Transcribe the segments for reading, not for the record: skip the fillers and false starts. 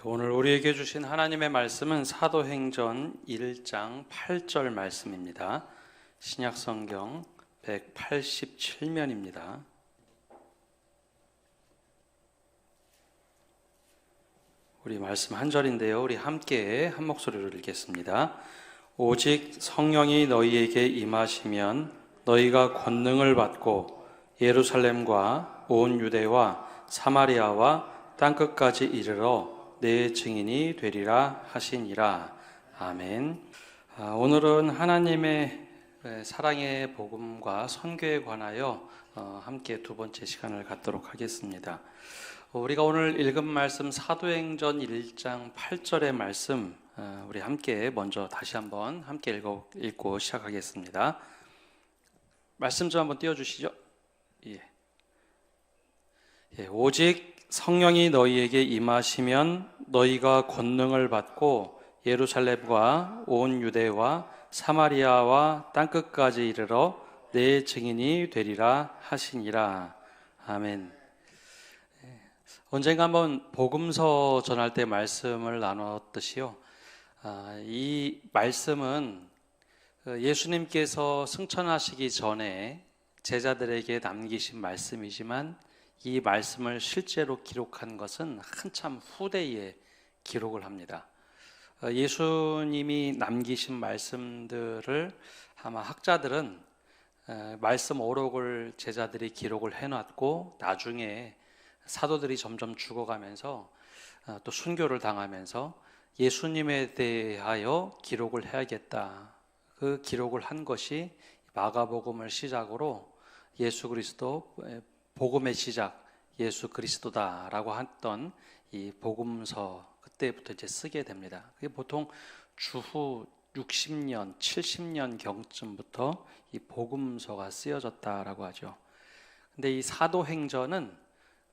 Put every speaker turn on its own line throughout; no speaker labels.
오늘 우리에게 주신 하나님의 말씀은 사도행전 1장 8절 말씀입니다. 신약성경 187면입니다. 우리 말씀 한 절인데요. 우리 함께 한 목소리로 읽겠습니다. 오직 성령이 너희에게 임하시면 너희가 권능을 받고 예루살렘과 온 유대와 사마리아와 땅끝까지 이르러 내 증인이 되리라 하시니라. 아멘. 오늘은 하나님의 사랑의 복음과 선교에 관하여 함께 두 번째 시간을 갖도록 하겠습니다. 우리가 오늘 읽은 말씀 사도행전 1장 8절의 말씀 우리 함께 먼저 다시 한번 함께 읽고 시작하겠습니다. 말씀 좀 한번 띄워주시죠. 오직 성령이 너희에게 임하시면 너희가 권능을 받고 예루살렘과 온 유대와 사마리아와 땅끝까지 이르러 내 증인이 되리라 하시니라. 아멘. 언젠가 한번 복음서 전할 때 말씀을 나눴듯이요. 이 말씀은 예수님께서 승천하시기 전에 제자들에게 남기신 말씀이지만 이 말씀을 실제로 기록한 것은 한참 후대에 기록을 합니다. 예수님이 남기신 말씀들을 아마 학자들은 말씀 오록을 제자들이 기록을 해놨고 나중에 사도들이 점점 죽어가면서 또 순교를 당하면서 예수님에 대하여 기록을 해야겠다. 그 기록을 한 것이 마가복음을 시작으로 예수 그리스도 복음의 시작 예수 그리스도다라고 했던 이 복음서 그때부터 이제 쓰게 됩니다. 그게 보통 주후 60년, 70년 경쯤부터 이 복음서가 쓰여졌다라고 하죠. 근데 이 사도행전은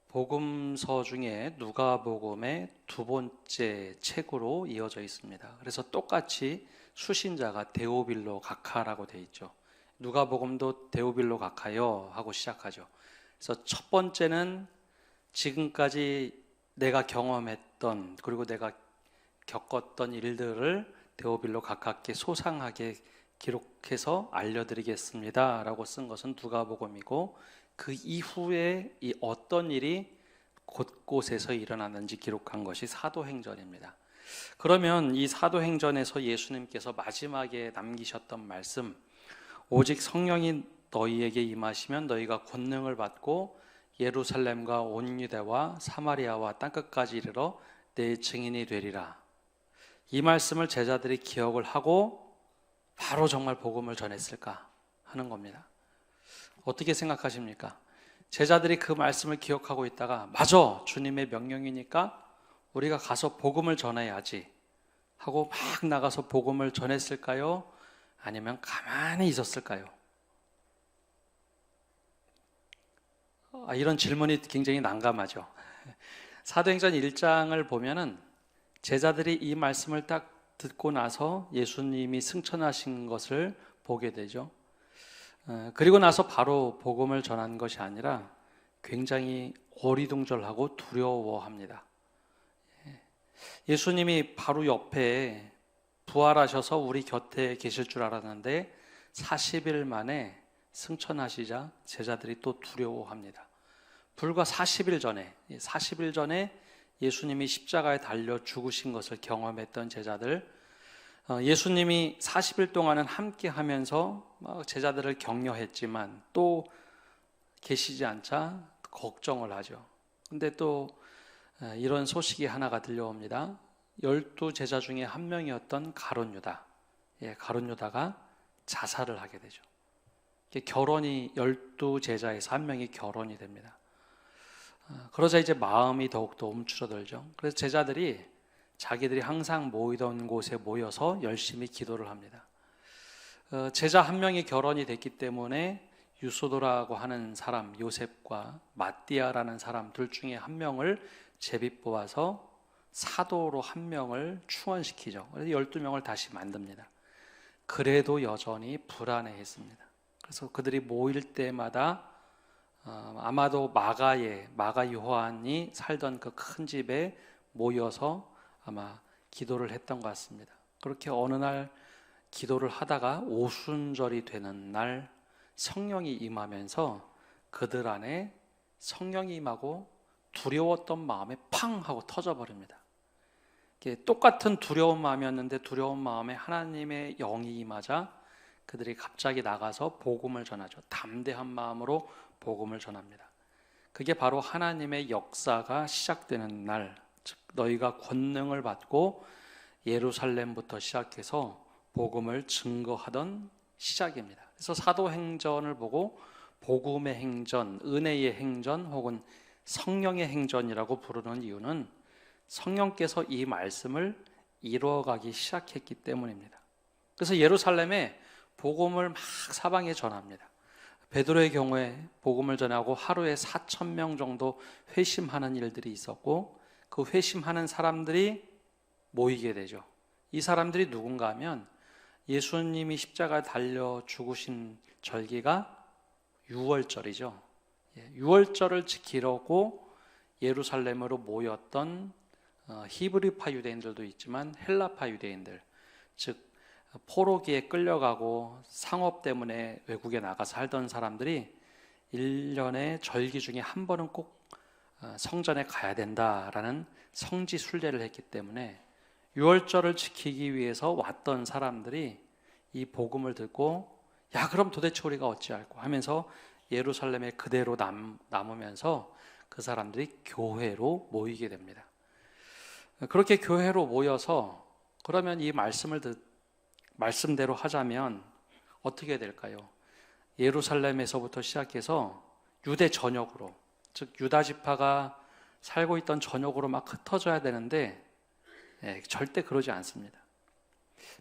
복음서 중에 누가복음의 두 번째 책으로 이어져 있습니다. 그래서 똑같이 수신자가 데오빌로 각하라고 되어 있죠. 누가복음도 데오빌로 각하여 하고 시작하죠. 그래서 첫 번째는 지금까지 내가 경험했던 그리고 내가 겪었던 일들을 데오빌로 각하께 소상하게 기록해서 알려드리겠습니다 라고 쓴 것은 누가복음이고 그 이후에 이 어떤 일이 곳곳에서 일어났는지 기록한 것이 사도행전입니다. 그러면 이 사도행전에서 예수님께서 마지막에 남기셨던 말씀 오직 성령이 너희에게 임하시면 너희가 권능을 받고 예루살렘과 온 유대와 사마리아와 땅끝까지 이르러 내 증인이 되리라. 이 말씀을 제자들이 기억을 하고 바로 정말 복음을 전했을까 하는 겁니다. 어떻게 생각하십니까? 제자들이 그 말씀을 기억하고 있다가 맞아 주님의 명령이니까 우리가 가서 복음을 전해야지 하고 막 나가서 복음을 전했을까요? 아니면 가만히 있었을까요? 이런 질문이 굉장히 난감하죠. 사도행전 1장을 보면은 제자들이 이 말씀을 딱 듣고 나서 예수님이 승천하신 것을 보게 되죠. 그리고 나서 바로 복음을 전한 것이 아니라 굉장히 어리둥절하고 두려워합니다. 예수님이 바로 옆에 부활하셔서 우리 곁에 계실 줄 알았는데 40일 만에 승천하시자 제자들이 또 두려워합니다. 불과 40일 전에 예수님이 십자가에 달려 죽으신 것을 경험했던 제자들, 예수님이 40일 동안은 함께 하면서 제자들을 격려했지만 또 계시지 않자 걱정을 하죠. 근데 또 이런 소식이 하나가 들려옵니다. 12제자 중에 한 명이었던 가룟 유다가 자살을 하게 되죠. 결혼이 12제자에서 한 명이 결혼이 됩니다. 그러자 이제 마음이 더욱더 움츠러들죠. 그래서 제자들이 자기들이 항상 모이던 곳에 모여서 열심히 기도를 합니다. 제자 한 명이 결혼이 됐기 때문에 유소도라고 하는 사람 요셉과 마띠아라는 사람 둘 중에 한 명을 제비 뽑아서 사도로 한 명을 충원시키죠. 그래서 12명을 다시 만듭니다. 그래도 여전히 불안해했습니다. 그래서 그들이 모일 때마다 아마도 마가 요한이 살던 그 큰 집에 모여서 아마 기도를 했던 것 같습니다. 그렇게 어느 날 기도를 하다가 오순절이 되는 날 성령이 임하면서 그들 안에 성령이 임하고 두려웠던 마음이 팡 하고 터져버립니다. 똑같은 두려운 마음이었는데 두려운 마음에 하나님의 영이 임하자 그들이 갑자기 나가서 복음을 전하죠. 담대한 마음으로 복음을 전합니다. 그게 바로 하나님의 역사가 시작되는 날, 즉 너희가 권능을 받고 예루살렘부터 시작해서 복음을 증거하던 시작입니다. 그래서 사도행전을 보고 복음의 행전, 은혜의 행전 혹은 성령의 행전이라고 부르는 이유는 성령께서 이 말씀을 이루어가기 시작했기 때문입니다. 그래서 예루살렘에 복음을 막 사방에 전합니다. 베드로의 경우에 복음을 전하고 하루에 4,000명 정도 회심하는 일들이 있었고 그 회심하는 사람들이 모이게 되죠. 이 사람들이 누군가 하면 예수님이 십자가에 달려 죽으신 절기가 유월절이죠. 유월절을 지키려고 예루살렘으로 모였던 히브리파 유대인들도 있지만 헬라파 유대인들, 즉 포로기에 끌려가고 상업 때문에 외국에 나가 살던 사람들이 1년의 절기 중에 한 번은 꼭 성전에 가야 된다라는 성지 순례를 했기 때문에 유월절을 지키기 위해서 왔던 사람들이 이 복음을 듣고 야 그럼 도대체 우리가 어찌할꼬 하면서 예루살렘에 그대로 남으면서 그 사람들이 교회로 모이게 됩니다. 그렇게 교회로 모여서 그러면 이 말씀대로 하자면 어떻게 될까요? 예루살렘에서부터 시작해서 유대 전역으로, 즉 유다 지파가 살고 있던 전역으로 막 흩어져야 되는데 절대 그러지 않습니다.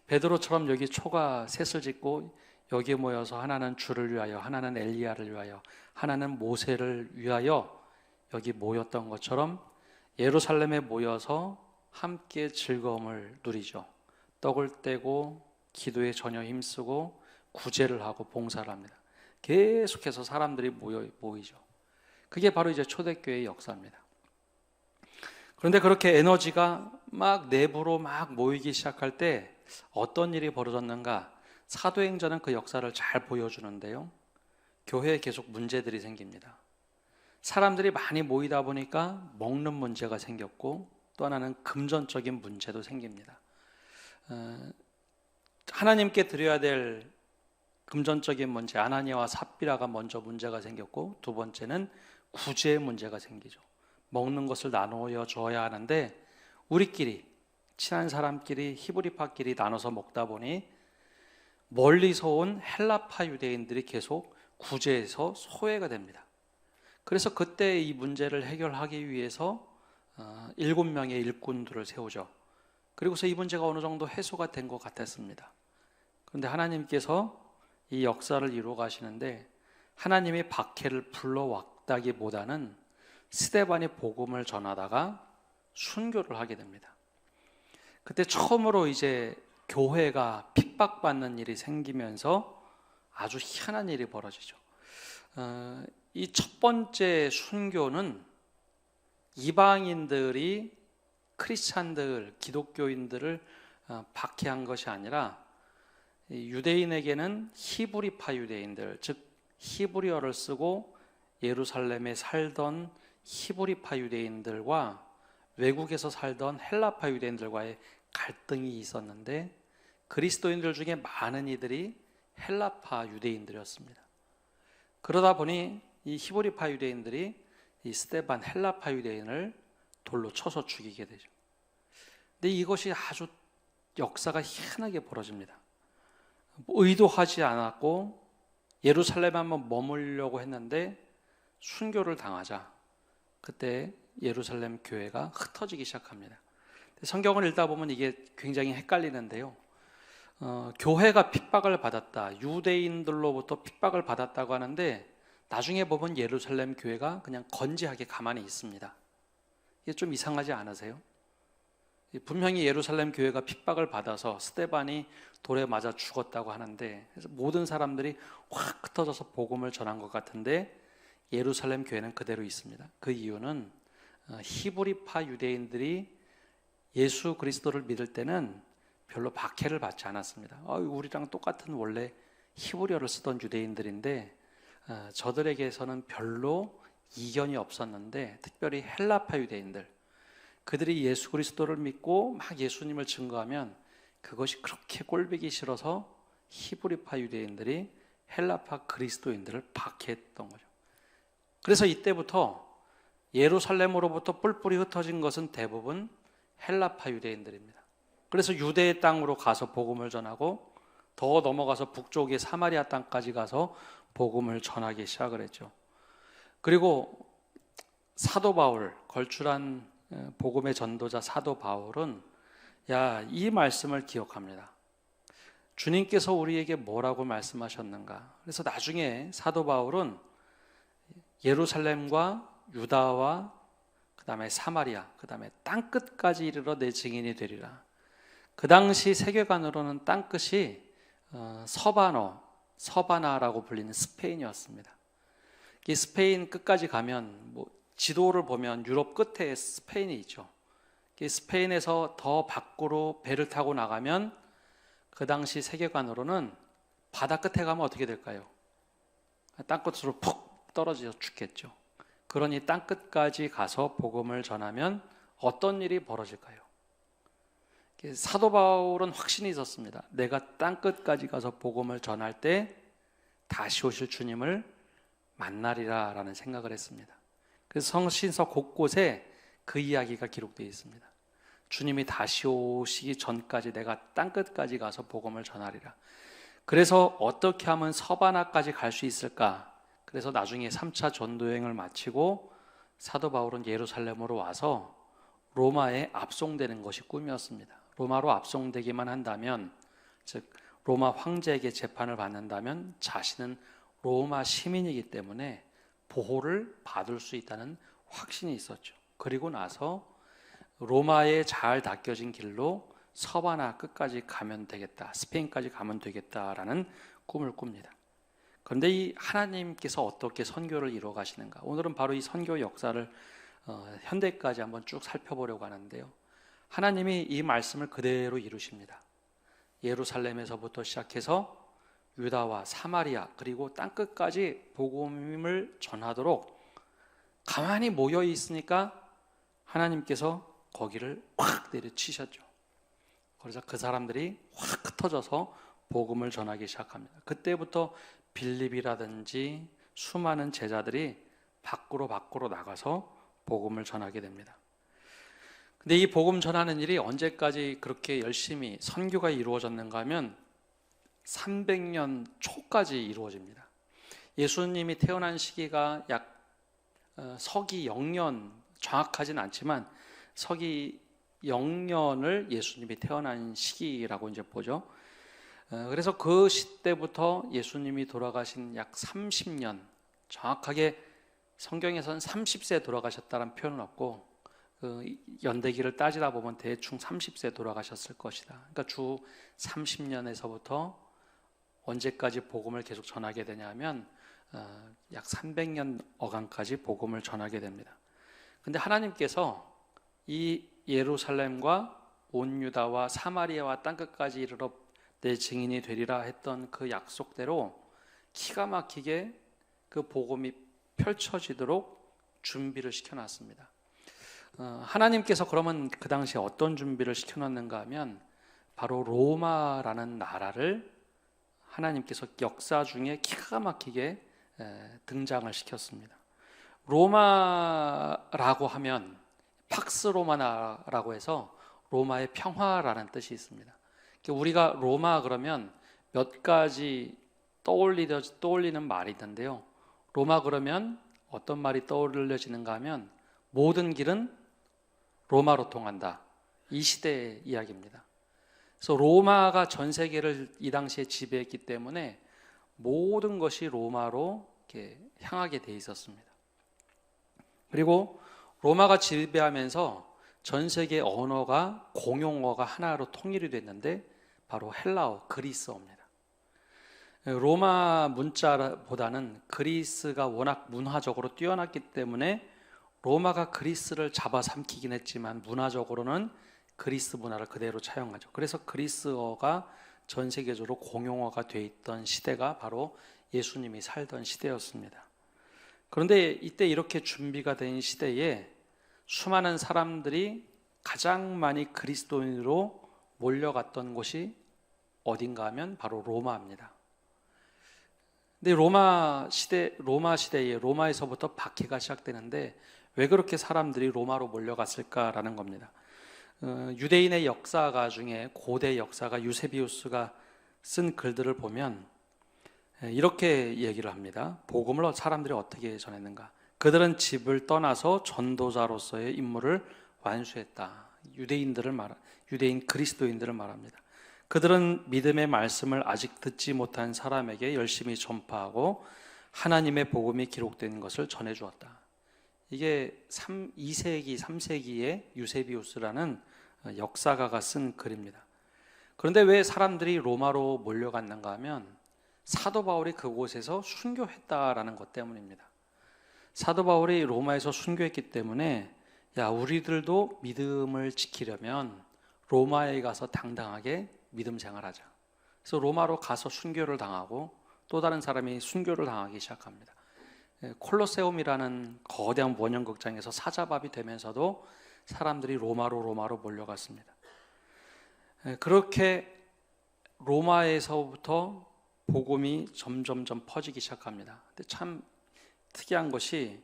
베드로처럼 여기 초가 셋을 짓고 여기에 모여서 하나는 주를 위하여, 하나는 엘리야를 위하여, 하나는 모세를 위하여 여기 모였던 것처럼 예루살렘에 모여서 함께 즐거움을 누리죠. 떡을 떼고 기도에 전혀 힘쓰고 구제를 하고 봉사를 합니다. 계속해서 사람들이 모이죠. 그게 바로 이제 초대교회의 역사입니다. 그런데 그렇게 에너지가 막 내부로 막 모이기 시작할 때 어떤 일이 벌어졌는가? 사도행전은 그 역사를 잘 보여주는데요. 교회에 계속 문제들이 생깁니다. 사람들이 많이 모이다 보니까 먹는 문제가 생겼고 또 하나는 금전적인 문제도 생깁니다. 하나님께 드려야 될 금전적인 문제, 아나니아와 삽비라가 먼저 문제가 생겼고 두 번째는 구제의 문제가 생기죠. 먹는 것을 나누어 줘야 하는데 우리끼리 친한 사람끼리 히브리파끼리 나눠서 먹다 보니 멀리서 온 헬라파 유대인들이 계속 구제해서 소외가 됩니다. 그래서 그때 이 문제를 해결하기 위해서 7명의 일꾼들을 세우죠. 그리고서 이 문제가 어느 정도 해소가 된 것 같았습니다. 그런데 하나님께서 이 역사를 이루어 가시는데 하나님이 박해를 불러왔다기보다는 스데반이 복음을 전하다가 순교를 하게 됩니다. 그때 처음으로 이제 교회가 핍박받는 일이 생기면서 아주 희한한 일이 벌어지죠. 이 첫 번째 순교는 이방인들이 크리스찬들, 기독교인들을 박해한 것이 아니라 유대인에게는 히브리파 유대인들, 즉 히브리어를 쓰고 예루살렘에 살던 히브리파 유대인들과 외국에서 살던 헬라파 유대인들과의 갈등이 있었는데 그리스도인들 중에 많은 이들이 헬라파 유대인들이었습니다. 그러다 보니 이 히브리파 유대인들이 이 스데반 헬라파 유대인을 돌로 쳐서 죽이게 되죠. 근데 이것이 아주 역사가 희한하게 벌어집니다. 의도하지 않았고 예루살렘에 한번 머물려고 했는데 순교를 당하자 그때 예루살렘 교회가 흩어지기 시작합니다. 성경을 읽다 보면 이게 굉장히 헷갈리는데요. 교회가 핍박을 받았다, 유대인들로부터 핍박을 받았다고 하는데 나중에 보면 예루살렘 교회가 그냥 건재하게 가만히 있습니다. 이게 좀 이상하지 않으세요? 분명히 예루살렘 교회가 핍박을 받아서 스데반이 돌에 맞아 죽었다고 하는데 그래서 모든 사람들이 확 흩어져서 복음을 전한 것 같은데 예루살렘 교회는 그대로 있습니다. 그 이유는 히브리파 유대인들이 예수 그리스도를 믿을 때는 별로 박해를 받지 않았습니다. 우리랑 똑같은 원래 히브리어를 쓰던 유대인들인데 저들에게서는 별로 이견이 없었는데, 특별히 헬라파 유대인들, 그들이 예수 그리스도를 믿고 막 예수님을 증거하면 그것이 그렇게 꼴보기 싫어서 히브리파 유대인들이 헬라파 그리스도인들을 박해했던 거죠. 그래서 이때부터 예루살렘으로부터 뿔뿔이 흩어진 것은 대부분 헬라파 유대인들입니다. 그래서 유대의 땅으로 가서 복음을 전하고, 더 넘어가서 북쪽의 사마리아 땅까지 가서 복음을 전하기 시작을 했죠. 그리고 사도 바울, 걸출한 복음의 전도자 사도 바울은 이 말씀을 기억합니다. 주님께서 우리에게 뭐라고 말씀하셨는가? 그래서 나중에 사도 바울은 예루살렘과 유다와 그 다음에 사마리아, 그 다음에 땅끝까지 이르러 내 증인이 되리라. 그 당시 세계관으로는 땅끝이 서바나라고 불리는 스페인이었습니다. 이 스페인 끝까지 가면 지도를 보면 유럽 끝에 스페인이 있죠. 스페인에서 더 밖으로 배를 타고 나가면 그 당시 세계관으로는 바다 끝에 가면 어떻게 될까요? 땅끝으로 푹 떨어져 죽겠죠. 그러니 땅끝까지 가서 복음을 전하면 어떤 일이 벌어질까요? 사도 바울은 확신이 있었습니다. 내가 땅끝까지 가서 복음을 전할 때 다시 오실 주님을 만나리라 라는 생각을 했습니다. 그래서 성신서 곳곳에 그 이야기가 기록되어 있습니다. 주님이 다시 오시기 전까지 내가 땅끝까지 가서 복음을 전하리라. 그래서 어떻게 하면 서바나까지 갈 수 있을까? 그래서 나중에 3차 전도여행을 마치고 사도 바울은 예루살렘으로 와서 로마에 압송되는 것이 꿈이었습니다. 로마로 압송되기만 한다면, 즉 로마 황제에게 재판을 받는다면 자신은 로마 시민이기 때문에 보호를 받을 수 있다는 확신이 있었죠. 그리고 나서 로마에 잘 닦여진 길로 서바나 끝까지 가면 되겠다, 스페인까지 가면 되겠다라는 꿈을 꿉니다. 그런데 이 하나님께서 어떻게 선교를 이루어 가시는가? 오늘은 바로 이 선교 역사를 현대까지 한번 쭉 살펴보려고 하는데요. 하나님이 이 말씀을 그대로 이루십니다. 예루살렘에서부터 시작해서 유다와 사마리아 그리고 땅끝까지 복음을 전하도록 가만히 모여 있으니까 하나님께서 거기를 확 내려치셨죠. 그래서 그 사람들이 확 흩어져서 복음을 전하기 시작합니다. 그때부터 빌립이라든지 수많은 제자들이 밖으로 나가서 복음을 전하게 됩니다. 근데 이 복음 전하는 일이 언제까지 그렇게 열심히 선교가 이루어졌는가 하면 300년 초까지 이루어집니다. 예수님이 태어난 시기가 약 서기 0년, 정확하진 않지만 서기 0년을 예수님이 태어난 시기라고 이제 보죠. 그래서 그 시대부터 예수님이 돌아가신 약 30년, 정확하게 성경에서는 30세에 돌아가셨다는 표현은 없고 연대기를 따지다 보면 대충 30세에 돌아가셨을 것이다. 그러니까 주 30년에서부터 언제까지 복음을 계속 전하게 되냐면 약 300년 어간까지 복음을 전하게 됩니다. 근데 하나님께서 이 예루살렘과 온 유다와 사마리아와 땅끝까지 이르러 내 증인이 되리라 했던 그 약속대로 기가 막히게 그 복음이 펼쳐지도록 준비를 시켜놨습니다. 하나님께서 그러면 그 당시에 어떤 준비를 시켜놨는가 하면 바로 로마라는 나라를 하나님께서 역사 중에 기가 막히게 등장을 시켰습니다. 로마라고 하면 팍스 로마나라고 해서 로마의 평화라는 뜻이 있습니다. 우리가 로마 그러면 몇 가지 떠올리는 말이 있는데요. 로마 그러면 어떤 말이 떠올려지는가 하면 모든 길은 로마로 통한다. 이 시대의 이야기입니다. 그래서 로마가 전 세계를 이 당시에 지배했기 때문에 모든 것이 로마로 이렇게 향하게 돼 있었습니다. 그리고 로마가 지배하면서 전 세계 언어가 공용어가 하나로 통일이 됐는데 바로 헬라어, 그리스어입니다. 로마 문자보다는 그리스가 워낙 문화적으로 뛰어났기 때문에 로마가 그리스를 잡아삼키긴 했지만 문화적으로는 그리스 문화를 그대로 차용하죠. 그래서 그리스어가 전 세계적으로 공용어가 돼 있던 시대가 바로 예수님이 살던 시대였습니다. 그런데 이때 이렇게 준비가 된 시대에 수많은 사람들이 가장 많이 그리스도인으로 몰려갔던 곳이 어딘가 하면 바로 로마입니다. 근데 로마 시대에 로마에서부터 박해가 시작되는데 왜 그렇게 사람들이 로마로 몰려갔을까라는 겁니다. 유대인의 역사가 중에 고대 역사가 유세비우스가 쓴 글들을 보면 이렇게 얘기를 합니다. 복음을 사람들이 어떻게 전했는가? 그들은 집을 떠나서 전도자로서의 임무를 완수했다. 유대인 그리스도인들을 말합니다. 그들은 믿음의 말씀을 아직 듣지 못한 사람에게 열심히 전파하고 하나님의 복음이 기록된 것을 전해주었다. 이게 2세기, 3세기의 유세비우스라는 역사가가 쓴 글입니다. 그런데 왜 사람들이 로마로 몰려갔는가 하면 사도 바울이 그곳에서 순교했다라는 것 때문입니다. 사도 바울이 로마에서 순교했기 때문에 우리들도 믿음을 지키려면 로마에 가서 당당하게 믿음 생활하자. 그래서 로마로 가서 순교를 당하고 또 다른 사람이 순교를 당하기 시작합니다. 콜로세움이라는 거대한 원형극장에서 사자밥이 되면서도 사람들이 로마로 몰려갔습니다. 그렇게 로마에서부터 복음이 점점점 퍼지기 시작합니다. 근데 참 특이한 것이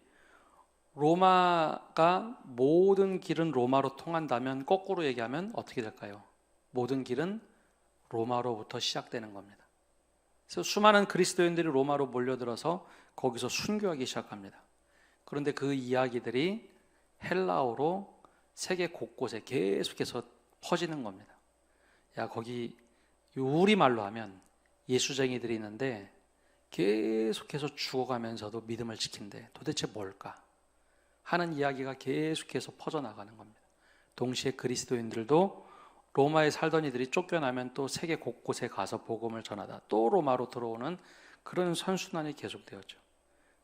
로마가 모든 길은 로마로 통한다면 거꾸로 얘기하면 어떻게 될까요? 모든 길은 로마로부터 시작되는 겁니다. 그래서 수많은 그리스도인들이 로마로 몰려들어서 거기서 순교하기 시작합니다. 그런데 그 이야기들이 헬라어로 세계 곳곳에 계속해서 퍼지는 겁니다. 거기 우리말로 하면 예수쟁이들이 있는데 계속해서 죽어가면서도 믿음을 지킨대. 도대체 뭘까? 하는 이야기가 계속해서 퍼져나가는 겁니다. 동시에 그리스도인들도 로마에 살던 이들이 쫓겨나면 또 세계 곳곳에 가서 복음을 전하다 또 로마로 들어오는 그런 선순환이 계속되었죠.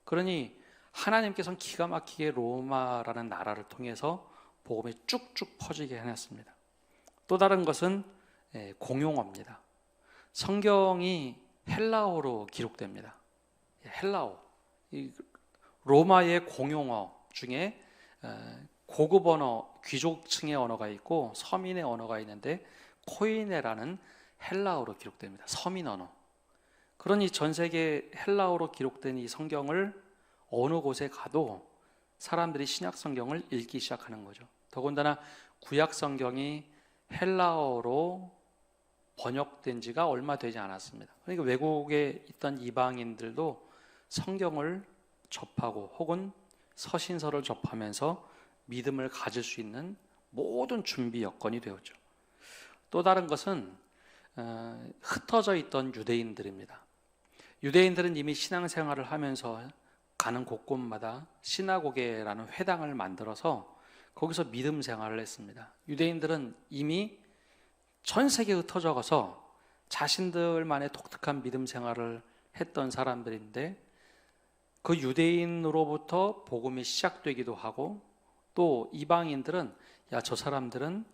그러니 하나님께서는 기가 막히게 로마라는 나라를 통해서 복음이 쭉쭉 퍼지게 해냈습니다. 또 다른 것은 공용어입니다. 성경이 헬라어로 기록됩니다. 헬라어, 로마의 공용어 중에 고급 언어, 귀족층의 언어가 있고 서민의 언어가 있는데 코이네라는 헬라어로 기록됩니다. 서민 언어. 그러니 전 세계 헬라어로 기록된 이 성경을 어느 곳에 가도 사람들이 신약 성경을 읽기 시작하는 거죠. 더군다나 구약 성경이 헬라어로 번역된 지가 얼마 되지 않았습니다. 그러니까 외국에 있던 이방인들도 성경을 접하고 혹은 서신서를 접하면서 믿음을 가질 수 있는 모든 준비 여건이 되었죠. 또 다른 것은 흩어져 있던 유대인들입니다. 유대인들은 이미 신앙생활을 하면서 가는 곳곳마다 시나고게라는 회당을 만들어서 거기서 믿음 생활을 했습니다. 유대인들은 이미 전 세계에 흩어져 가서 자신들만의 독특한 믿음 생활을 했던 사람들인데 그 유대인으로부터 복음이 시작되기도 하고 또 이방인들은 저 사람들은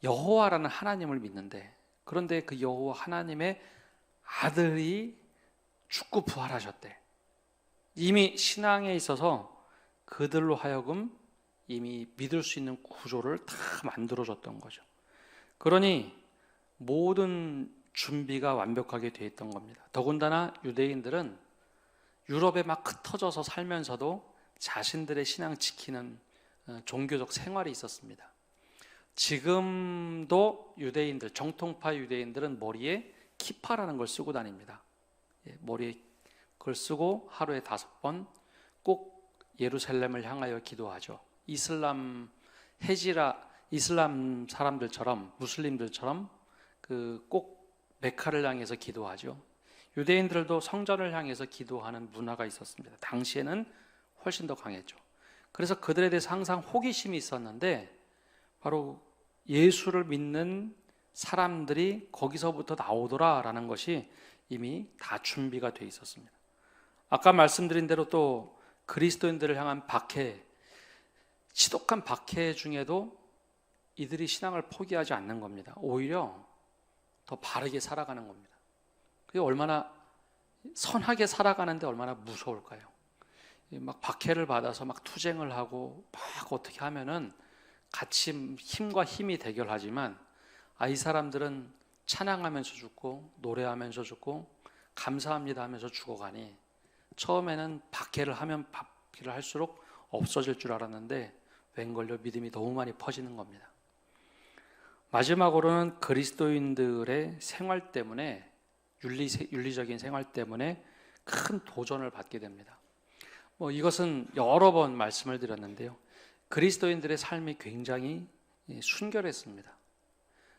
여호와라는 하나님을 믿는데 그런데 그 여호와 하나님의 아들이 죽고 부활하셨대. 이미 신앙에 있어서 그들로 하여금 이미 믿을 수 있는 구조를 다 만들어줬던 거죠. 그러니 모든 준비가 완벽하게 되어 있던 겁니다. 더군다나 유대인들은 유럽에 막 흩어져서 살면서도 자신들의 신앙 지키는 종교적 생활이 있었습니다. 지금도 유대인들, 정통파 유대인들은 머리에 키파라는 걸 쓰고 다닙니다. 머리에 그걸 쓰고 하루에 5번 꼭 예루살렘을 향하여 기도하죠. 이슬람 사람들처럼 무슬림들처럼 꼭 메카를 향해서 기도하죠. 유대인들도 성전을 향해서 기도하는 문화가 있었습니다. 당시에는 훨씬 더 강했죠. 그래서 그들에 대해서 항상 호기심이 있었는데 바로 예수를 믿는 사람들이 거기서부터 나오더라라는 것이 이미 다 준비가 돼 있었습니다. 아까 말씀드린 대로 또 그리스도인들을 향한 박해, 지독한 박해 중에도 이들이 신앙을 포기하지 않는 겁니다. 오히려 더 바르게 살아가는 겁니다. 그게 얼마나 선하게 살아가는데 얼마나 무서울까요? 막 박해를 받아서 막 투쟁을 하고 막 어떻게 하면은 같이 힘과 힘이 대결하지만 이 사람들은 찬양하면서 죽고 노래하면서 죽고 감사합니다 하면서 죽어가니 처음에는 박해를 할수록 없어질 줄 알았는데 웬걸요 믿음이 너무 많이 퍼지는 겁니다. 마지막으로는 그리스도인들의 생활 때문에 윤리적인 생활 때문에 큰 도전을 받게 됩니다. 이것은 여러 번 말씀을 드렸는데요. 그리스도인들의 삶이 굉장히 순결했습니다.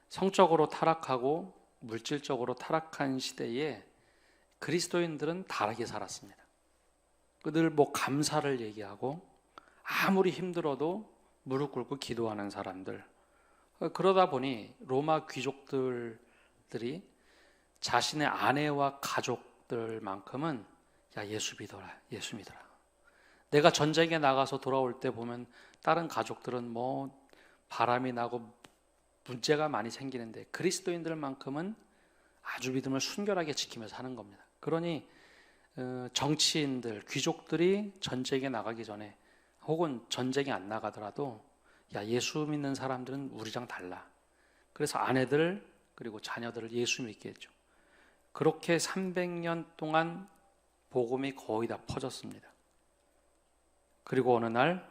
성적으로 타락하고 물질적으로 타락한 시대에 그리스도인들은 다르게 살았습니다. 늘 감사를 얘기하고 아무리 힘들어도 무릎 꿇고 기도하는 사람들. 그러다 보니 로마 귀족들이 자신의 아내와 가족들만큼은 예수 믿어라, 예수 믿어라. 내가 전쟁에 나가서 돌아올 때 보면 다른 가족들은 바람이 나고 문제가 많이 생기는데 그리스도인들만큼은 아주 믿음을 순결하게 지키면서 사는 겁니다. 그러니 정치인들, 귀족들이 전쟁에 나가기 전에 혹은 전쟁에 안 나가더라도 예수 믿는 사람들은 우리랑 달라. 그래서 아내들 그리고 자녀들을 예수 믿게 했죠. 그렇게 300년 동안 복음이 거의 다 퍼졌습니다. 그리고 어느 날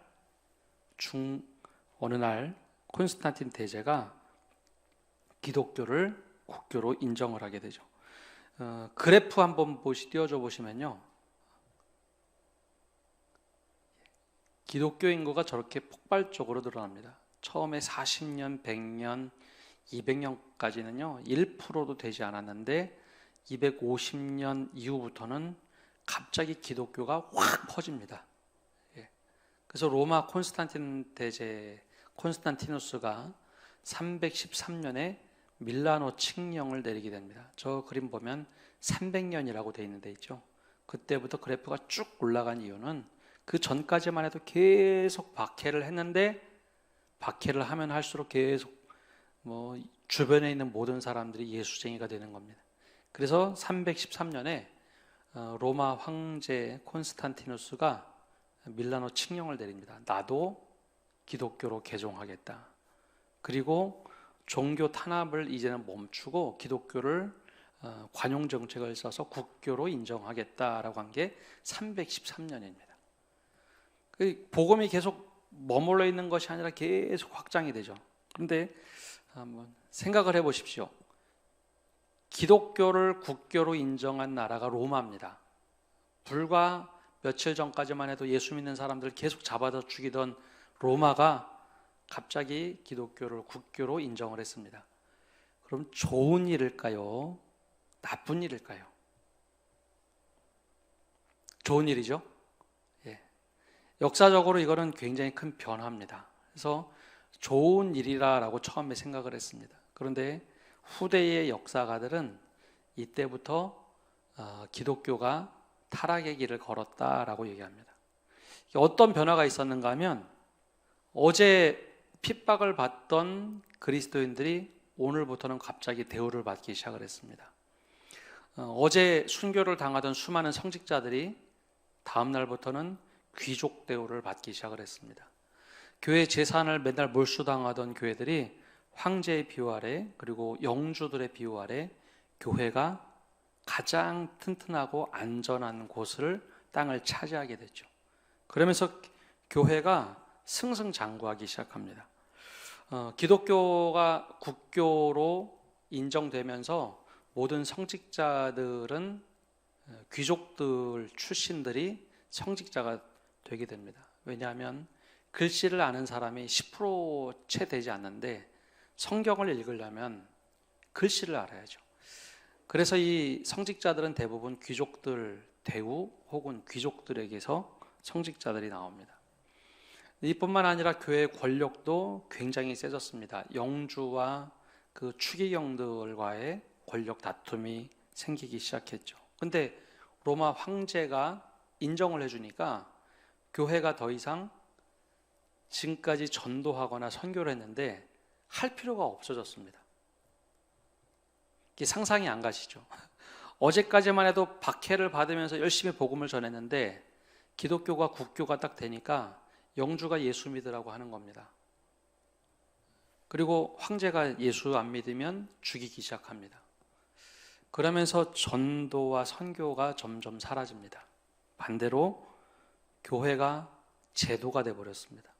콘스탄틴 대제가 기독교를 국교로 인정을 하게 되죠. 그래프 한번 띄워줘 보시면요. 기독교 인구가 저렇게 폭발적으로 늘어납니다. 처음에 40년, 100년, 200년까지는요 1%도 되지 않았는데 250년 이후부터는 갑자기 기독교가 확 퍼집니다. 그래서 로마 콘스탄티누스가 313년에 밀라노 칙령을 내리게 됩니다. 저 그림 보면 300년이라고 되어 있는 데 있죠. 그때부터 그래프가 쭉 올라간 이유는 그 전까지만 해도 계속 박해를 했는데 박해를 하면 할수록 계속 주변에 있는 모든 사람들이 예수쟁이가 되는 겁니다. 그래서 313년에 로마 황제 콘스탄티누스가 밀라노 칙령을 내립니다. 나도 기독교로 개종하겠다. 그리고 종교 탄압을 이제는 멈추고 기독교를 관용 정책을 써서 국교로 인정하겠다라고 한 게 313년입니다. 복음이 계속 머물러 있는 것이 아니라 계속 확장이 되죠. 그런데 한번 생각을 해보십시오. 기독교를 국교로 인정한 나라가 로마입니다. 불과 며칠 전까지만 해도 예수 믿는 사람들 계속 잡아다 죽이던 로마가 갑자기 기독교를 국교로 인정을 했습니다. 그럼 좋은 일일까요? 나쁜 일일까요? 좋은 일이죠. 역사적으로 이거는 굉장히 큰 변화입니다. 그래서 좋은 일이라고 처음에 생각을 했습니다. 그런데 후대의 역사가들은 이때부터 기독교가 타락의 길을 걸었다라고 얘기합니다. 어떤 변화가 있었는가 하면 어제 핍박을 받던 그리스도인들이 오늘부터는 갑자기 대우를 받기 시작을 했습니다. 어제 순교를 당하던 수많은 성직자들이 다음 날부터는 귀족 대우를 받기 시작을 했습니다. 교회 재산을 맨날 몰수당하던 교회들이 황제의 비호 아래 그리고 영주들의 비호 아래 교회가 가장 튼튼하고 안전한 곳을 땅을 차지하게 됐죠. 그러면서 교회가 승승장구하기 시작합니다. 기독교가 국교로 인정되면서 모든 성직자들은 귀족들 출신들이 성직자가 되게 됩니다. 왜냐하면 글씨를 아는 사람이 10% 채 되지 않는데 성경을 읽으려면 글씨를 알아야죠. 그래서 이 성직자들은 대부분 귀족들 대우 혹은 귀족들에게서 성직자들이 나옵니다. 이뿐만 아니라 교회의 권력도 굉장히 세졌습니다. 영주와 그 추기경들과의 권력 다툼이 생기기 시작했죠. 근데 로마 황제가 인정을 해주니까 교회가 더 이상 지금까지 전도하거나 선교를 했는데 할 필요가 없어졌습니다. 이게 상상이 안 가시죠? 어제까지만 해도 박해를 받으면서 열심히 복음을 전했는데 기독교가 국교가 딱 되니까 영주가 예수 믿으라고 하는 겁니다. 그리고 황제가 예수 안 믿으면 죽이기 시작합니다. 그러면서 전도와 선교가 점점 사라집니다. 반대로 교회가 제도가 돼버렸습니다.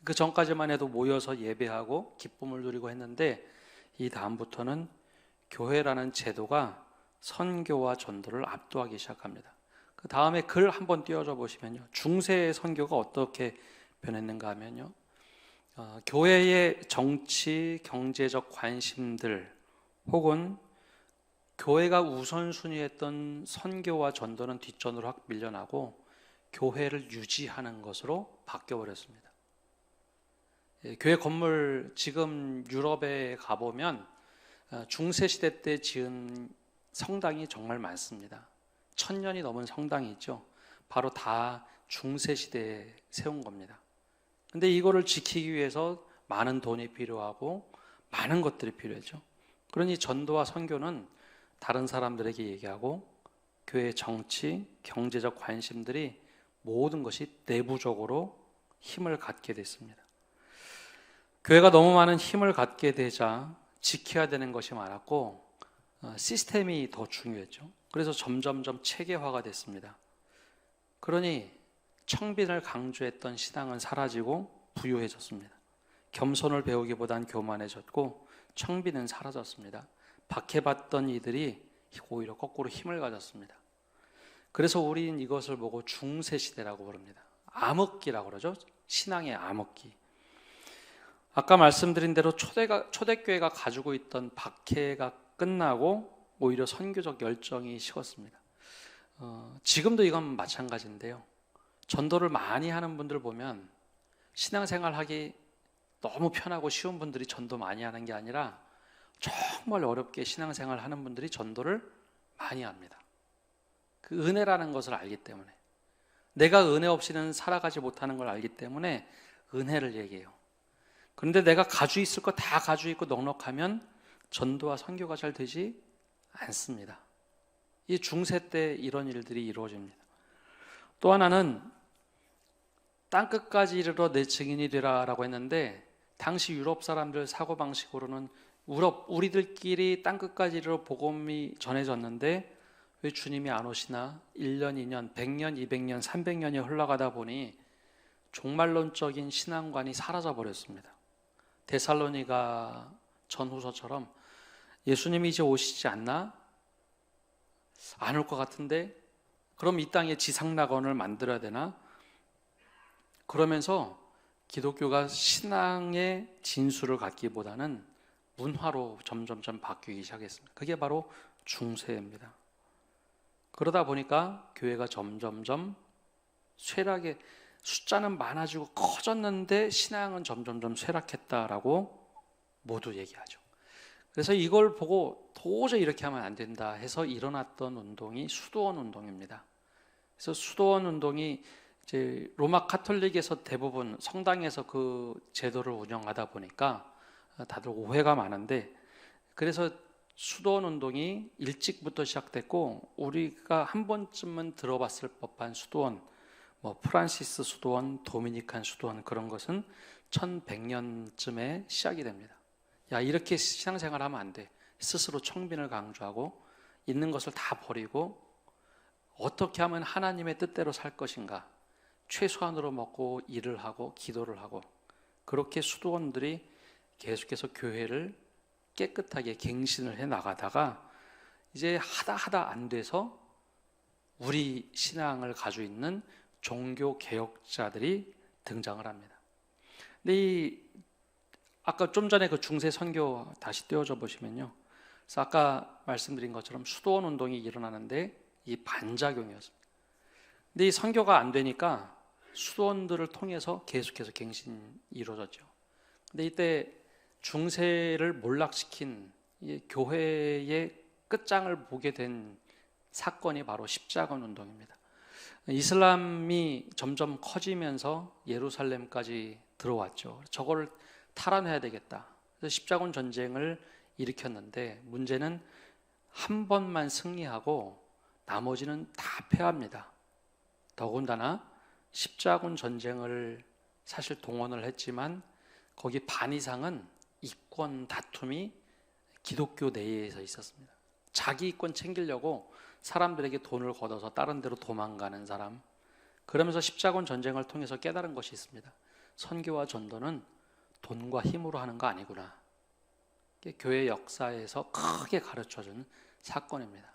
그 전까지만 해도 모여서 예배하고 기쁨을 누리고 했는데 이 다음부터는 교회라는 제도가 선교와 전도를 압도하기 시작합니다. 그 다음에 글 한번 띄워줘 보시면요, 중세의 선교가 어떻게 변했는가 하면요, 교회의 정치, 경제적 관심들 혹은 교회가 우선순위했던 선교와 전도는 뒷전으로 확 밀려나고 교회를 유지하는 것으로 바뀌어버렸습니다. 교회 건물 지금 유럽에 가보면 중세시대 때 지은 성당이 정말 많습니다. 1000년이 넘은 성당이 있죠. 바로 다 중세시대에 세운 겁니다. 근데 이거를 지키기 위해서 많은 돈이 필요하고 많은 것들이 필요하죠. 그러니 전도와 선교는 다른 사람들에게 얘기하고 교회의 정치, 경제적 관심들이 모든 것이 내부적으로 힘을 갖게 됐습니다. 교회가 너무 많은 힘을 갖게 되자 지켜야 되는 것이 많았고 시스템이 더 중요했죠. 그래서 점점점 체계화가 됐습니다. 그러니 청빈을 강조했던 신앙은 사라지고 부유해졌습니다. 겸손을 배우기보단 교만해졌고 청빈은 사라졌습니다. 박해받던 이들이 오히려 거꾸로 힘을 가졌습니다. 그래서 우리는 이것을 보고 중세시대라고 부릅니다. 암흑기라고 그러죠. 신앙의 암흑기. 아까 말씀드린 대로 초대교회가 가지고 있던 박해가 끝나고 오히려 선교적 열정이 식었습니다. 지금도 이건 마찬가지인데요. 전도를 많이 하는 분들 보면 신앙생활하기 너무 편하고 쉬운 분들이 전도 많이 하는 게 아니라 정말 어렵게 신앙생활 하는 분들이 전도를 많이 합니다. 그 은혜라는 것을 알기 때문에, 내가 은혜 없이는 살아가지 못하는 걸 알기 때문에 은혜를 얘기해요. 그런데 내가 가지고 있을 거 다 가지고 있고 넉넉하면 전도와 선교가 잘 되지 않습니다. 이 중세 때 이런 일들이 이루어집니다. 또 하나는 땅끝까지 이르러 내 증인이 되라라고 했는데, 당시 유럽 사람들 사고방식으로는 우리들끼리 땅끝까지 이르러 복음이 전해졌는데 왜 주님이 안 오시나? 1년, 2년, 100년, 200년, 300년이 흘러가다 보니 종말론적인 신앙관이 사라져 버렸습니다. 데살로니가 전후서처럼 예수님이 이제 오시지 않나? 안 올 것 같은데? 그럼 이 땅에 지상낙원을 만들어야 되나? 그러면서 기독교가 신앙의 진수를 갖기보다는 문화로 점점점 바뀌기 시작했습니다. 그게 바로 중세입니다. 그러다 보니까 교회가 점점점 쇠락에, 숫자는 많아지고 커졌는데 신앙은 점점점 쇠락했다라고 모두 얘기하죠. 그래서 이걸 보고 도저히 이렇게 하면 안 된다 해서 일어났던 운동이 수도원 운동입니다. 그래서 수도원 운동이 이제 로마 카톨릭에서 대부분 성당에서 그 제도를 운영하다 보니까 다들 오해가 많은데, 그래서 수도원 운동이 일찍부터 시작됐고 우리가 한 번쯤은 들어봤을 법한 수도원, 뭐 프란시스 수도원, 도미니칸 수도원, 그런 것은 1100년쯤에 시작이 됩니다. 야, 이렇게 신앙생활하면 안 돼. 스스로 청빈을 강조하고 있는 것을 다 버리고 어떻게 하면 하나님의 뜻대로 살 것인가, 최소한으로 먹고 일을 하고 기도를 하고, 그렇게 수도원들이 계속해서 교회를 깨끗하게 갱신을 해 나가다가 이제 하다 안 돼서 우리 신앙을 가지고 있는 종교 개혁자들이 등장을 합니다. 근데 아까 좀 전에 그 중세 선교 다시 띄워줘 보시면요, 그래서 아까 말씀드린 것처럼 수도원 운동이 일어나는데 이 반작용이었습니다. 근데 이 선교가 안 되니까 수도원들을 통해서 계속해서 갱신이 이루어졌죠. 근데 이때 중세를 몰락시킨 이 교회의 끝장을 보게 된 사건이 바로 십자군 운동입니다. 이슬람이 점점 커지면서 예루살렘까지 들어왔죠. 저걸 탈환해야 되겠다. 그래서 십자군 전쟁을 일으켰는데 문제는 한 번만 승리하고 나머지는 다 패합니다. 더군다나 십자군 전쟁을 사실 동원을 했지만 거기 반 이상은 이권 다툼이 기독교 내에서 있었습니다. 자기 이권 챙기려고 사람들에게 돈을 걷어서 다른 데로 도망가는 사람. 그러면서 십자군 전쟁을 통해서 깨달은 것이 있습니다. 선교와 전도는 돈과 힘으로 하는 거 아니구나. 교회 역사에서 크게 가르쳐준 사건입니다.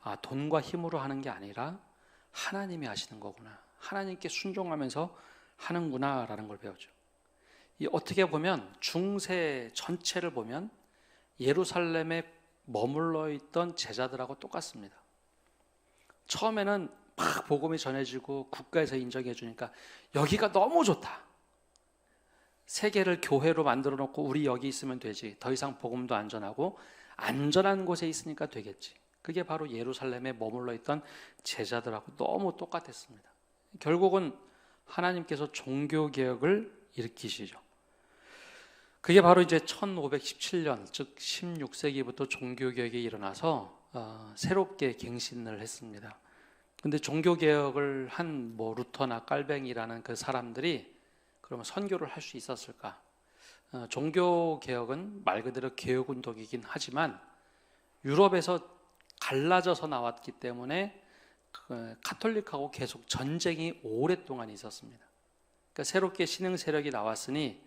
아, 돈과 힘으로 하는 게 아니라 하나님이 하시는 거구나. 하나님께 순종하면서 하는구나 라는 걸 배웠죠. 어떻게 보면 중세 전체를 보면 예루살렘에 머물러 있던 제자들하고 똑같습니다. 처음에는 막 복음이 전해지고 국가에서 인정해 주니까 여기가 너무 좋다. 세계를 교회로 만들어 놓고 우리 여기 있으면 되지. 더 이상 복음도 안 전하고 안전한 곳에 있으니까 되겠지. 그게 바로 예루살렘에 머물러 있던 제자들하고 너무 똑같았습니다. 결국은 하나님께서 종교개혁을 일으키시죠. 그게 바로 이제 1517년, 즉 16세기부터 종교개혁이 일어나서 새롭게 갱신을 했습니다. 근데 종교개혁을 한 루터나 깔뱅이라는 그 사람들이 그러면 선교를 할 수 있었을까? 종교개혁은 말 그대로 개혁운동이긴 하지만 유럽에서 갈라져서 나왔기 때문에 카톨릭하고 계속 전쟁이 오랫동안 있었습니다. 그러니까 새롭게 신흥 세력이 나왔으니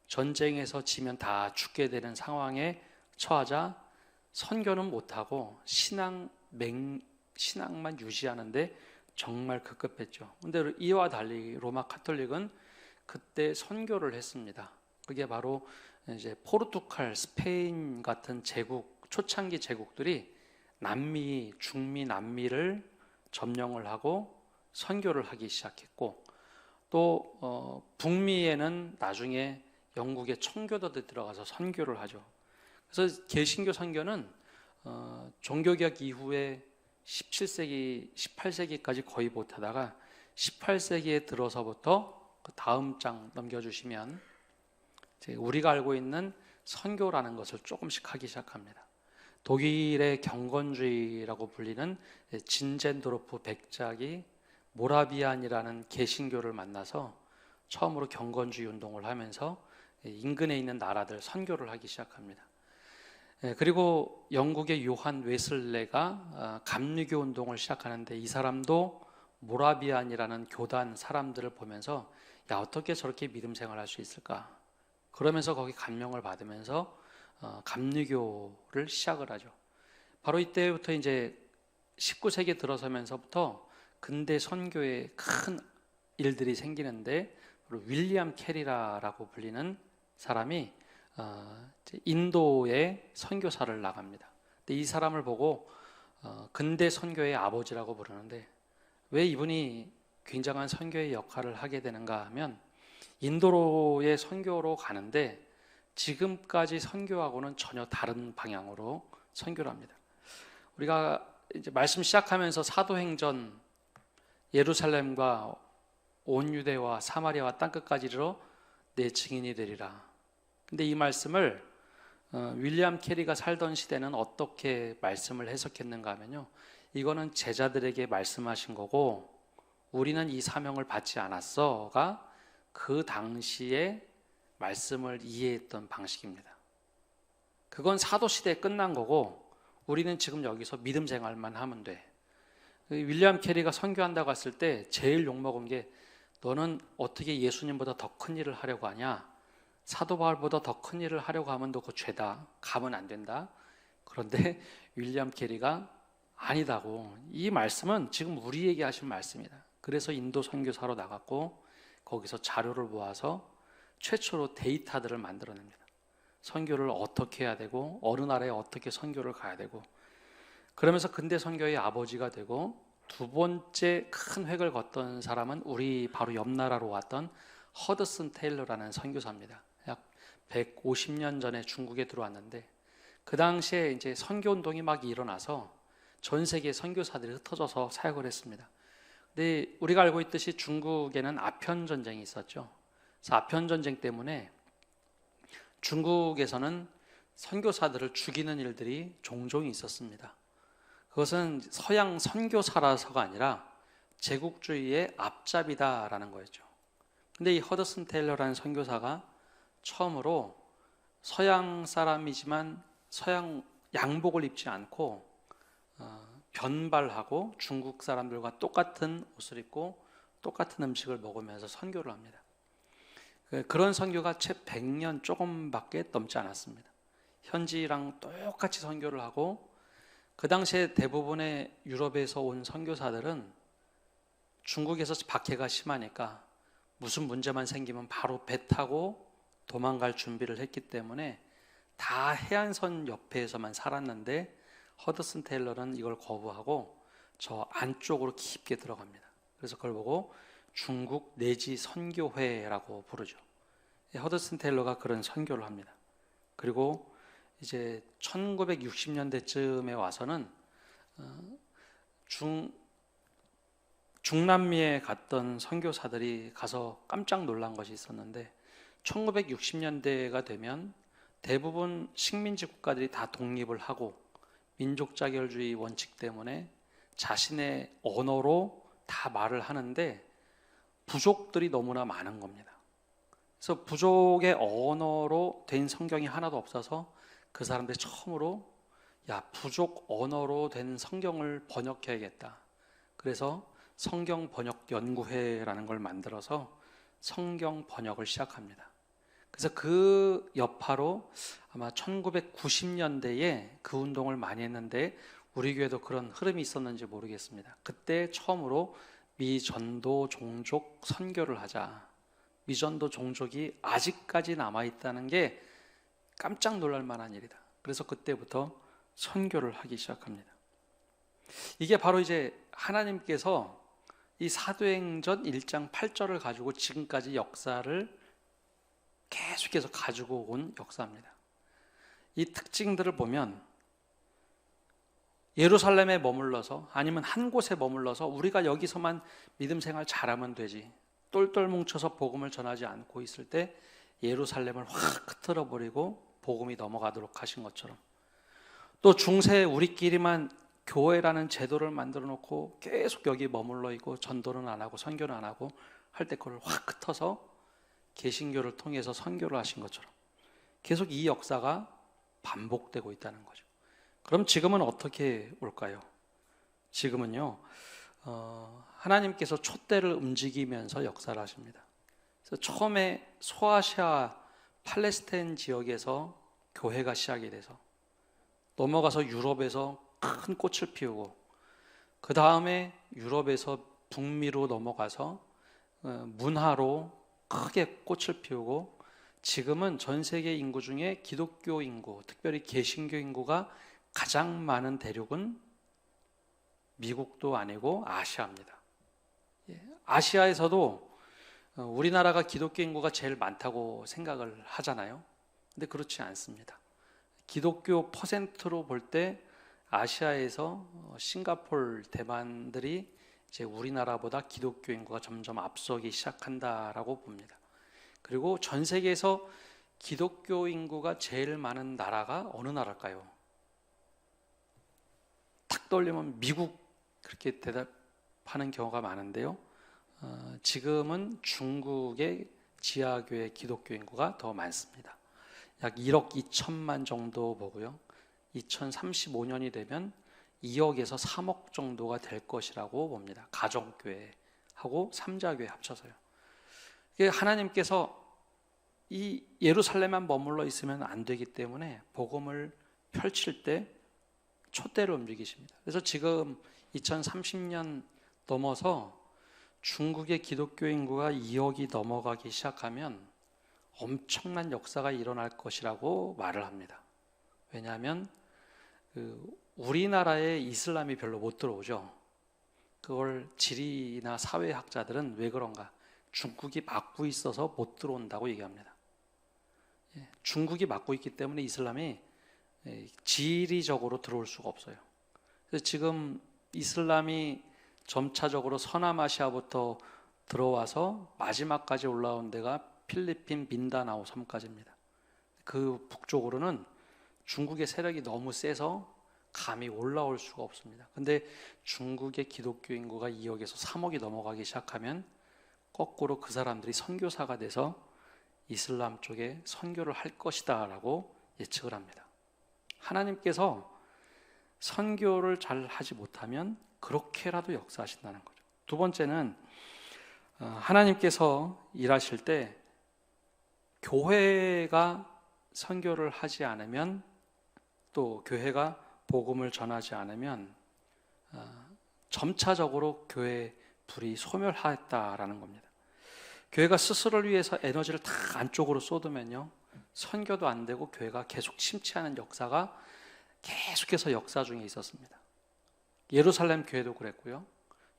전쟁에서 지면 다 죽게 되는 상황에 처하자 선교는 못하고 신앙만 유지하는데 정말 급급했죠. 그런데 이와 달리 로마 카톨릭은 그때 선교를 했습니다. 그게 바로 이제 포르투갈, 스페인 같은 제국, 초창기 제국들이 중미 남미를 점령을 하고 선교를 하기 시작했고, 또 북미에는 나중에 영국의 청교도들이 들어가서 선교를 하죠. 그래서 개신교 선교는 종교개혁 이후에 17세기, 18세기까지 거의 못하다가 18세기에 들어서부터 그 다음 장 넘겨주시면 우리가 알고 있는 선교라는 것을 조금씩 하기 시작합니다. 독일의 경건주의라고 불리는 진젠도르프 백작이 모라비안이라는 개신교를 만나서 처음으로 경건주의 운동을 하면서 인근에 있는 나라들 선교를 하기 시작합니다. 그리고 영국의 요한 웨슬레가 감리교 운동을 시작하는데 이 사람도 모라비안이라는 교단 사람들을 보면서 야, 어떻게 저렇게 믿음 생활할 수 있을까? 그러면서 거기 감명을 받으면서 감리교를 시작을 하죠. 바로 이때부터 이제 19세기 들어서면서부터 근대 선교에 큰 일들이 생기는데 윌리엄 캐리라라고 불리는 사람이 인도에 선교사를 나갑니다. 근데 이 사람을 보고 근대 선교의 아버지라고 부르는데 왜 이분이 굉장한 선교의 역할을 하게 되는가 하면 인도로의 선교로 가는데 지금까지 선교하고는 전혀 다른 방향으로 선교를 합니다. 우리가 이제 말씀 시작하면서 사도행전 예루살렘과 온 유대와 사마리아와 땅끝까지 이르러 내 증인이 되리라. 근데 이 말씀을 윌리엄 캐리가 살던 시대는 어떻게 말씀을 해석했는가 하면요, 이거는 제자들에게 말씀하신 거고 우리는 이 사명을 받지 않았어가 그 당시에 말씀을 이해했던 방식입니다. 그건 사도시대에 끝난 거고 우리는 지금 여기서 믿음 생활만 하면 돼. 윌리엄 캐리가 선교한다고 했을 때 제일 욕먹은 게 너는 어떻게 예수님보다 더 큰 일을 하려고 하냐? 사도 바울보다 더 큰 일을 하려고 하면 너 그거 죄다. 가면 안 된다. 그런데 윌리엄 캐리가 아니다고. 이 말씀은 지금 우리에게 하신 말씀이다. 그래서 인도 선교사로 나갔고 거기서 자료를 모아서 최초로 데이터들을 만들어냅니다. 선교를 어떻게 해야 되고 어느 나라에 어떻게 선교를 가야 되고 그러면서 근대 선교의 아버지가 되고 두 번째 큰 획을 걷던 사람은 우리 바로 옆 나라로 왔던 허드슨 테일러라는 선교사입니다. 약 150년 전에 중국에 들어왔는데 그 당시에 이제 선교 운동이 막 일어나서 전 세계 선교사들이 흩어져서 사역을 했습니다. 근데 우리가 알고 있듯이 중국에는 아편 전쟁이 있었죠. 그래서 아편 전쟁 때문에 중국에서는 선교사들을 죽이는 일들이 종종 있었습니다. 그것은 서양 선교사라서가 아니라 제국주의의 앞잡이다라는 거였죠. 근데 이 허드슨 테일러라는 선교사가 처음으로 서양 사람이지만 서양 양복을 입지 않고 변발하고 중국 사람들과 똑같은 옷을 입고 똑같은 음식을 먹으면서 선교를 합니다. 그런 선교가 채 100년 조금밖에 넘지 않았습니다. 현지랑 똑같이 선교를 하고, 그 당시에 대부분의 유럽에서 온 선교사들은 중국에서 박해가 심하니까 무슨 문제만 생기면 바로 배 타고 도망갈 준비를 했기 때문에 다 해안선 옆에서만 살았는데, 허드슨 테일러는 이걸 거부하고 저 안쪽으로 깊게 들어갑니다. 그래서 그걸 보고 중국 내지 선교회라고 부르죠. 허드슨 테일러가 그런 선교를 합니다. 그리고 이제 1960년대쯤에 와서는 중남미에 갔던 선교사들이 가서 깜짝 놀란 것이 있었는데, 1960년대가 되면 대부분 식민지 국가들이 다 독립을 하고 민족 자결주의 원칙 때문에 자신의 언어로 다 말을 하는데 부족들이 너무나 많은 겁니다. 그래서 부족의 언어로 된 성경이 하나도 없어서 그 사람들이 처음으로 부족 언어로 된 성경을 번역해야겠다. 그래서 성경 번역 연구회라는 걸 만들어서 성경 번역을 시작합니다. 그래서 그 여파로 아마 1990년대에 그 운동을 많이 했는데, 우리 교회도 그런 흐름이 있었는지 모르겠습니다. 그때 처음으로 미전도 종족 선교를 하자. 미전도 종족이 아직까지 남아있다는 게 깜짝 놀랄 만한 일이다. 그래서 그때부터 선교를 하기 시작합니다. 이게 바로 이제 하나님께서 이 사도행전 1장 8절을 가지고 지금까지 역사를 계속해서 가지고 온 역사입니다. 이 특징들을 보면 예루살렘에 머물러서, 아니면 한 곳에 머물러서 우리가 여기서만 믿음 생활 잘하면 되지, 똘똘 뭉쳐서 복음을 전하지 않고 있을 때 예루살렘을 확 흩어져 버리고 복음이 넘어가도록 하신 것처럼, 또 중세에 우리끼리만 교회라는 제도를 만들어 놓고 계속 여기 머물러 있고 전도는 안 하고 선교는 안 하고 할 때 그걸 확 흩어서 개신교를 통해서 선교를 하신 것처럼 계속 이 역사가 반복되고 있다는 거죠. 그럼 지금은 어떻게 올까요? 지금은요, 하나님께서 촛대를 움직이면서 역사를 하십니다. 그래서 처음에 소아시아 팔레스타인 지역에서 교회가 시작이 돼서 넘어가서 유럽에서 큰 꽃을 피우고, 그 다음에 유럽에서 북미로 넘어가서 문화로 크게 꽃을 피우고, 지금은 전 세계 인구 중에 기독교 인구, 특별히 개신교 인구가 가장 많은 대륙은 미국도 아니고 아시아입니다. 아시아에서도 우리나라가 기독교 인구가 제일 많다고 생각을 하잖아요. 근데 그렇지 않습니다. 기독교 퍼센트로 볼 때 아시아에서 싱가포르, 대만들이 이제 우리나라보다 기독교 인구가 점점 앞서기 시작한다라고 봅니다. 그리고 전 세계에서 기독교 인구가 제일 많은 나라가 어느 나라일까요? 탁 떠올리면 미국, 그렇게 대답하는 경우가 많은데요. 지금은 중국의 지하교회 기독교 인구가 더 많습니다. 약 1억 2천만 정도 보고요. 2035년이 되면 2억에서 3억 정도가 될 것이라고 봅니다. 가정교회하고 삼자교회 합쳐서요. 하나님께서 이 예루살렘만 머물러 있으면 안 되기 때문에 복음을 펼칠 때 촛대를 움직이십니다. 그래서 지금 2030년 넘어서 중국의 기독교 인구가 2억이 넘어가기 시작하면 엄청난 역사가 일어날 것이라고 말을 합니다. 왜냐하면 우리나라에 이슬람이 별로 못 들어오죠. 그걸 지리나 사회학자들은 왜 그런가? 중국이 막고 있어서 못 들어온다고 얘기합니다. 중국이 막고 있기 때문에 이슬람이 지리적으로 들어올 수가 없어요. 그래서 지금 이슬람이 점차적으로 서남아시아부터 들어와서 마지막까지 올라온 데가 필리핀 민다나오 섬까지입니다. 그 북쪽으로는 중국의 세력이 너무 세서 감히 올라올 수가 없습니다. 근데 중국의 기독교 인구가 2억에서 3억이 넘어가기 시작하면 거꾸로 그 사람들이 선교사가 돼서 이슬람 쪽에 선교를 할 것이다 라고 예측을 합니다. 하나님께서 선교를 잘 하지 못하면 그렇게라도 역사하신다는 거죠. 두 번째는 하나님께서 일하실 때 교회가 선교를 하지 않으면, 또 교회가 복음을 전하지 않으면 점차적으로 교회의 불이 소멸했다라는 겁니다. 교회가 스스로를 위해서 에너지를 다 안쪽으로 쏟으면요, 선교도 안 되고 교회가 계속 침체하는 역사가 계속해서 역사 중에 있었습니다. 예루살렘 교회도 그랬고요,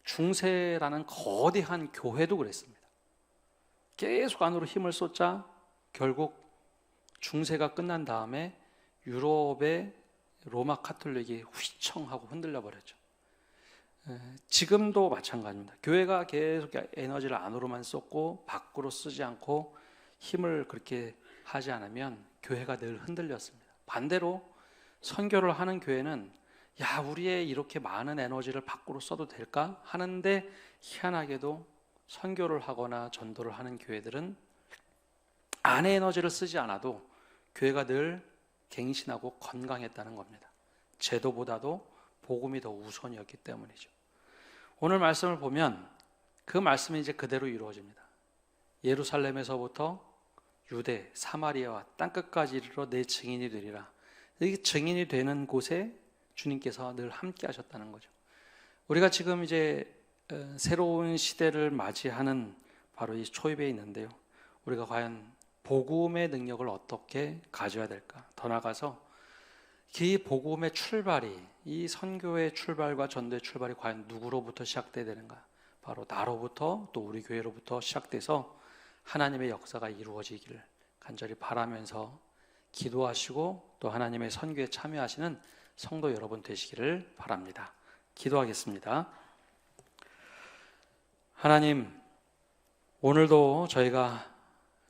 중세라는 거대한 교회도 그랬습니다. 계속 안으로 힘을 쏟자 결국 중세가 끝난 다음에 유럽의 로마 카톨릭이 휘청하고 흔들려 버렸죠. 지금도 마찬가지입니다. 교회가 계속 에너지를 안으로만 쏟고 밖으로 쓰지 않고 힘을 그렇게 하지 않으면 교회가 늘 흔들렸습니다. 반대로 선교를 하는 교회는 야, 우리의 이렇게 많은 에너지를 밖으로 써도 될까 하는데, 희한하게도 선교를 하거나 전도를 하는 교회들은 안에 에너지를 쓰지 않아도 교회가 늘 갱신하고 건강했다는 겁니다. 제도보다도 복음이 더 우선이었기 때문이죠. 오늘 말씀을 보면 그 말씀이 이제 그대로 이루어집니다. 예루살렘에서부터 유대, 사마리아와 땅끝까지 이르러 내 증인이 되리라. 이 증인이 되는 곳에 주님께서 늘 함께 하셨다는 거죠. 우리가 지금 이제 새로운 시대를 맞이하는 바로 이 초입에 있는데요, 우리가 과연 복음의 능력을 어떻게 가져야 될까? 더 나아가서 이 복음의 출발이, 이 선교의 출발과 전도의 출발이 과연 누구로부터 시작돼야 되는가? 바로 나로부터, 또 우리 교회로부터 시작돼서 하나님의 역사가 이루어지기를 간절히 바라면서 기도하시고 또 하나님의 선교에 참여하시는 성도 여러분 되시기를 바랍니다. 기도하겠습니다. 하나님, 오늘도 저희가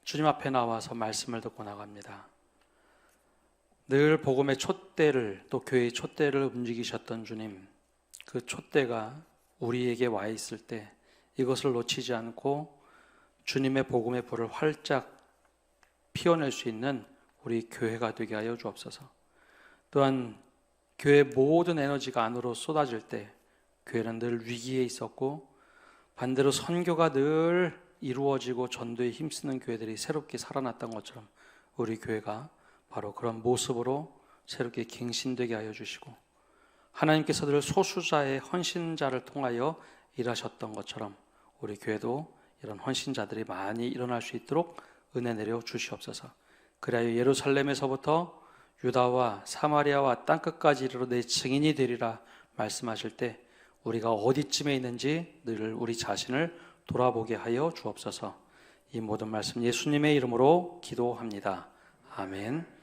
주님 앞에 나와서 말씀을 듣고 나갑니다. 늘 복음의 촛대를, 또 교회의 촛대를 움직이셨던 주님, 그 촛대가 우리에게 와 있을 때 이것을 놓치지 않고 주님의 복음의 불을 활짝 피워낼 수 있는 우리 교회가 되게 하여 주옵소서. 또한 교회의 모든 에너지가 안으로 쏟아질 때 교회는 늘 위기에 있었고, 반대로 선교가 늘 이루어지고 전도에 힘쓰는 교회들이 새롭게 살아났던 것처럼 우리 교회가 바로 그런 모습으로 새롭게 갱신되게 하여 주시고, 하나님께서 늘 소수자의 헌신자를 통하여 일하셨던 것처럼 우리 교회도 이런 헌신자들이 많이 일어날 수 있도록 은혜 내려 주시옵소서. 그리하여 예루살렘에서부터 유다와 사마리아와 땅끝까지 이르러 내 증인이 되리라 말씀하실 때 우리가 어디쯤에 있는지 늘 우리 자신을 돌아보게 하여 주옵소서. 이 모든 말씀 예수님의 이름으로 기도합니다. 아멘.